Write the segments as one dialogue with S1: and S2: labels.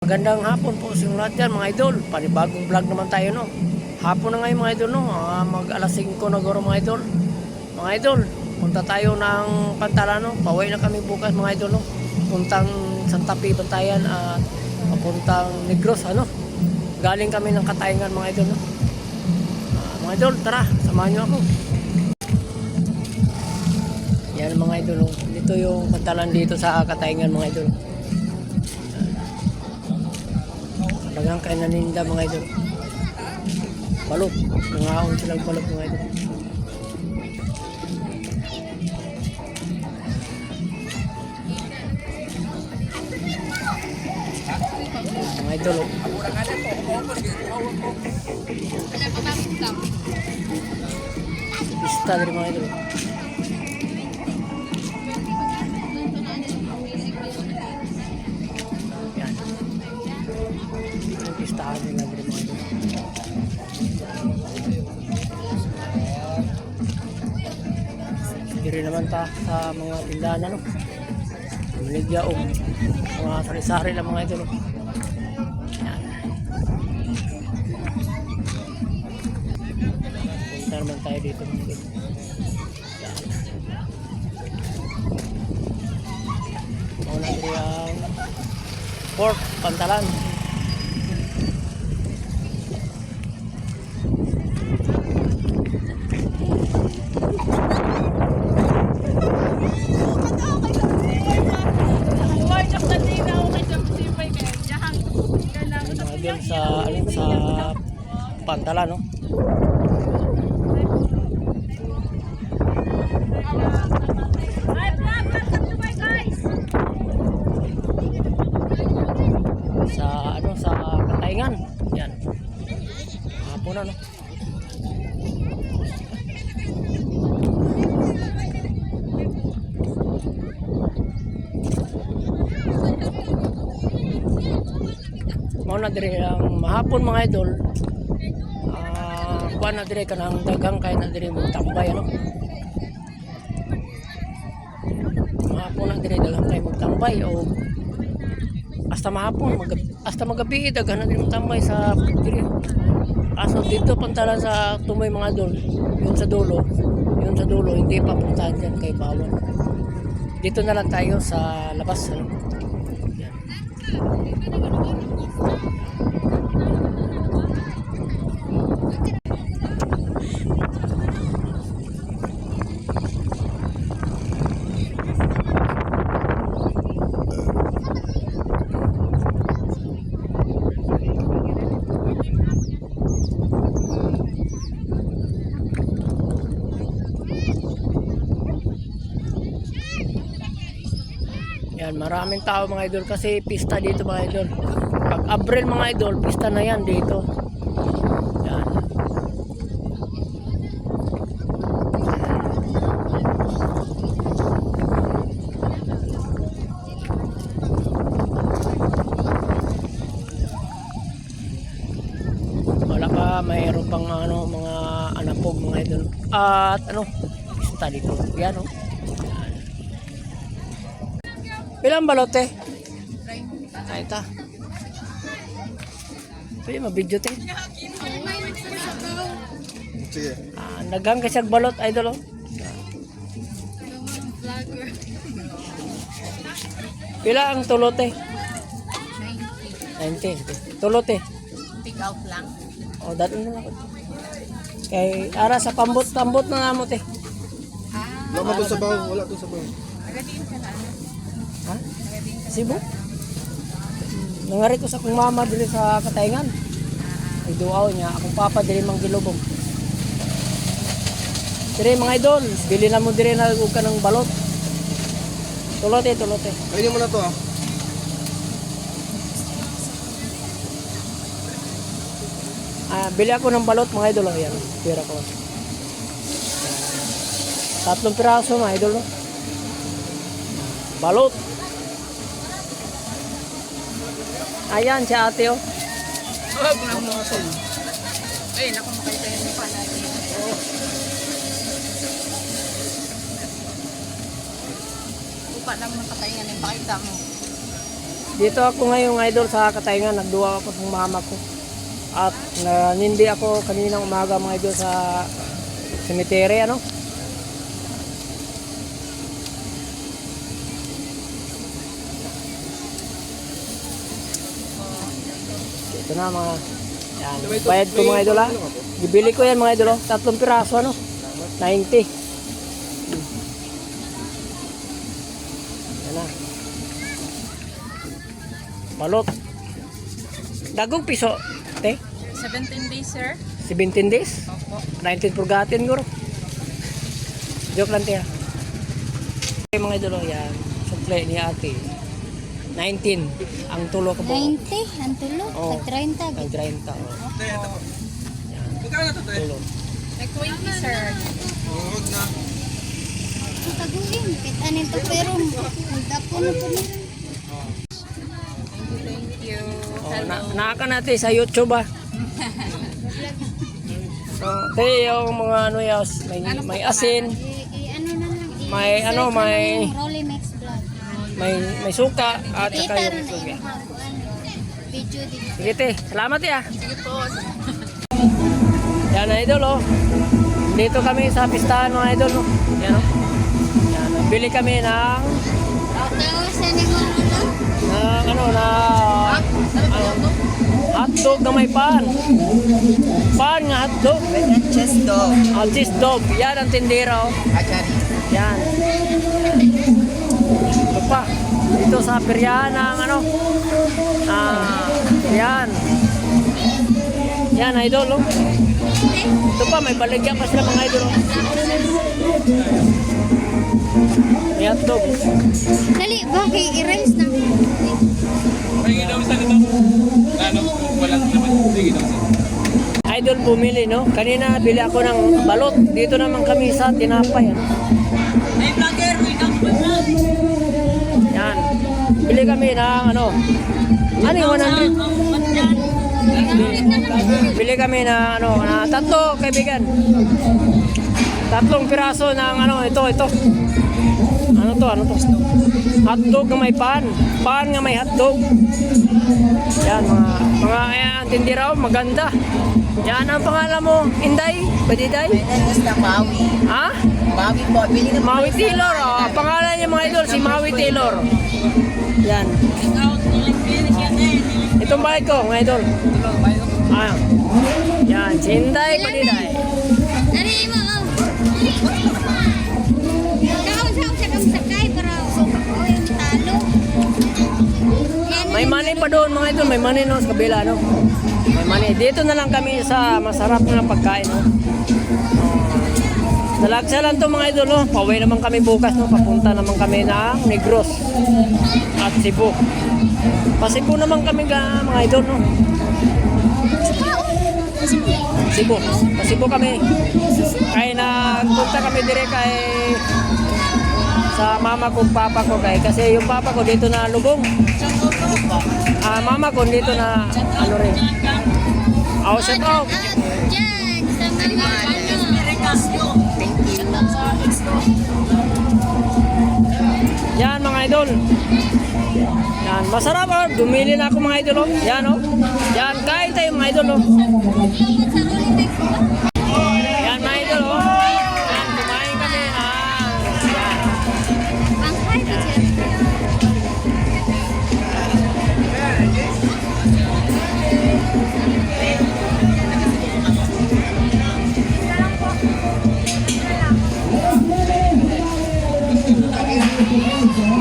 S1: Magandang hapon po sa lahat yan mga idol. Panibagong vlog naman tayo no. Hapon na ngayon mga idol no. Mag alas 5 na goro mga idol. Mga idol, punta tayo ng Pantalan no. Pauwi na kami bukas mga idol no. Puntang Santa Fe Bantayan at papuntang Negros ano. Galing kami ng Katayngan mga idol no. Mga idol, tara, samahan niyo ako. Yan mga idol no. Dito yung Pantalan dito sa Katayngan mga idol. Dagang kayo naninda mga idol. Balot. Nangaon silang balot mga idol. Mga idol. Pista dari mga idol. Yan. Yung pistahan nila dari mga idol. Diri naman ta sa mga tindahan ano. Maligya o mga sari-sari lang mga idol. Yan. Punta naman tayo dito mga idol. Yan. Mauna diri ang Port Pantalan. Sa Pantalan no. Sa Katayngan. Yan. Hapon na no. Mauna dire ang mahapon mga idol. Kuan na dire kanang dagang kay na dire magtambay ano. Mahapon na dire dagang kay magtambay o hasta mahapon hasta magabi daghan na dire magtambay sa dire. Kaso dito Pantalan sa Tumoy mga idol, yung sa dulo hindi pa puntahan diyan kay bawal. Dito na lang tayo sa labas ano. Yan. Yan, maraming tao mga idol kasi pista dito mga idol. Pag Abril mga idol, pista na yan dito. Yan. Wala pa, mayroon pang ano, mga anapog mga idol. At ano, pista dito. Yan o. Bilang balote? Ay, ito. Pwede mabidyo te.
S2: Sige.
S1: Nagang kasyag balot, idol o. Pila ang tulote? 90. Tulote?
S3: Take out lang.
S1: O, dato na ako. Kay, ara sa pambot na namo te.
S2: Wala to sa baw, wala to sa baw.
S3: Nagatiin ka na.
S1: Ha? Cebu? Nangarit ko sa akong mama dili sa Katayngan. Ay duaw niya, akong papa dili mang gilubong. Dire mga idol, bili na mo dire na ug ka ng balot. Tulote.
S2: Ayun mo na to ah.
S1: Bili ako ng balot mga idol. Ayan, pira ko. 3 piraso mga idol no. Balot. Ayan si ate oh.
S3: Huwag na mo ako. Ay, naku makita yung mukha natin. Upa lang mo Katayngan yung pakita mo.
S1: Dito ako ngayon idol sa Katayngan, nagduwa ako sa mama ko. At nanindi ako kaninang umaga mga idol sa cemetery ano. Ito na mga yan, bayad ko mga idol ha. Bibili ko yan mga idol, 3 piraso ano. 90. Yan na. Balot. Dagog piso. Te,
S3: 17 days, sir.
S1: 17 days.
S3: Opo.
S1: 19 purgatin guro. Joke lang tiya. Okay mga idol, yan. Supply ni ate. 19 ang tulo ko po.
S4: 90 ang tulo,
S1: Oo.
S4: sa 30
S1: Ang
S4: gid.
S1: 30 oh.
S2: Magkano to, te?
S1: Tulo.
S3: Like 20, sir.
S2: Huwag na.
S4: Ang taguin, kahit anin to pero magdapo na po nila.
S3: Thank you.
S1: Oh, naka natin sa YouTube ah. Kaya yung mga ano yun, may asin,
S4: Ano na lang,
S1: May ano,
S4: search na lang
S1: may-
S4: yung Rollimex vlog.
S1: may suka at
S4: Kita
S1: saka
S4: rin
S1: yung
S4: na
S1: suga.
S4: yung video dito.
S1: Sige te, salamat ya.
S3: Sige po.
S1: Yan idol oh. Dito kami sa pistahan mga idol no. Yan oh. Yan, bili kami ng
S4: Tawasan ni mo ano?
S1: ano na hotdog na may pan. Pan nga hotdog.
S3: Chest dog.
S1: Cheese dog. Yan ang tindera oh.
S3: Achari.
S1: Yan. Ito pa. Dito sa peryahan ng ano. Yan. Yan idol oh. Ito pa may baligyan pa sila mga idol oh. May hotdog.
S4: Dali, bakit i-rinse na?
S5: Pagiging daw sa nito. Ano, walang naman. Sige daw sa.
S1: Idol bumili no. Kanina bili ako ng balot. Dito naman kami sa tinapay ano.
S3: May vlogger. May vlog.
S1: Yan. Bili kami ng ano. Ano yung 100? Bili kami na ano, na 3 kaibigan. 3 piraso ng ano, ito. Ano to? Hotdog na may pan. Pan nga may hotdog. Yan mga ayan, tindira maganda. Yan ang pangalan mo, Inday? Badiday?
S3: Basta Maui.
S1: Ha?
S3: Maui po. Bili na
S1: Maui Taylor, oh. Pangalan niya mga idol, si Maui Taylor. Yan. Itong bahay ko, mga idol. Ah. Yan, si Inday Badiday.
S4: Dali mo, oh. Kaon sa kang sakay para oh, yung talo. Yan,
S1: May money pa doon mga idol, may money no sa kabila no. May money. Dito na lang kami sa masarap na pagkain no. Nalagsa lang to mga idol no. Pauwi naman kami bukas no. Papunta naman kami ng Negros at Cebu. Pa-Cebu naman kami mga idol no. Cebu. Pa-Cebu kami. Kaya nagpunta kami dire kay sa mama ko, papa ko kay kasi yung papa ko dito na lubong. Mama ko dito na ano rin. Shout out.
S4: Diyan, sa mga ano.
S1: Yan mga idol. Yan, masarap oh. Dumili na ako mga idol oh. Yan oh. Yan, kain tayo mga idol oh. Yan mga idol oh. Yan, kumain kami. Yan.
S4: Pangkay ko siya.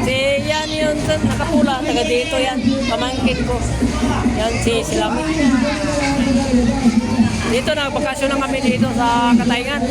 S1: Si yan yun, nakapula, taga dito yan. Pamangkin ko. Yan si Silami. Dito na, bakasyon na kami dito sa Katayngan.